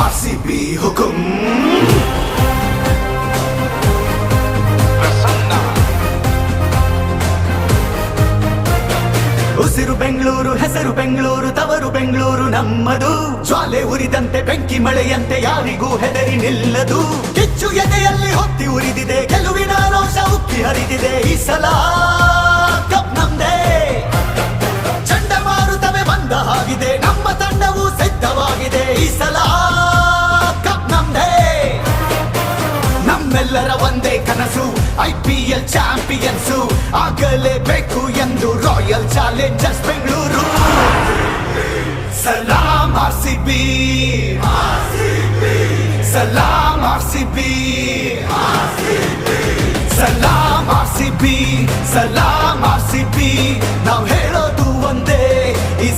RCB ಹುಕುಂ. ಉಸಿರು ಬೆಂಗಳೂರು, ಹೆಸರು ಬೆಂಗಳೂರು, ತವರು ಬೆಂಗಳೂರು ನಮ್ಮದು. ಜ್ವಾಲೆ ಉರಿದಂತೆ ಬೆಂಕಿ ಮಳೆಯಂತೆ ಯಾರಿಗೂ ಹೆದರಿ ನಿಲ್ಲದು. ಕಿಚ್ಚು ಎದೆಯಲ್ಲಿ ಹೊತ್ತಿ ಉರಿದಿದೆ, ಗೆಲುವಿನ ರೋಷ ಉಕ್ಕಿ ಹರಿದಿದೆ. ಈ ಸಲ ಕಪ್ ನಮ್ದೇ. ಚಂಡಮಾರುತವೇ ಬಂದ ಹಾಗಿದೆ, ನಮ್ಮ ತಂಡವು ಸಿದ್ಧವಾಗಿದೆ. ಈ ಸಲ ಕಪ್ ನಮ್ದೇ. ನಮ್ಮೆಲ್ಲರ ಒಂದೇ ಕನಸು, IPL ಚಾಂಪಿಯನ್ಸು ಆಗಲೇಬೇಕು ಎಂದು ರಾಯಲ್ ಚಾಲೆಂಜರ್ಸ್ ಬೆಂಗಳೂರು. ಸಲಾಂ ಆರ್ಸಿಬಿ, ಸಲಾಂ ಆರ್ಸಿಬಿ, ಸಲಾಂ ಆರ್ಸಿಬಿ, ಸಲಾಂ ಆರ್ಸಿಬಿ. ನಾವು ಹೇಳೋದು ಒಂದೇ, ಈ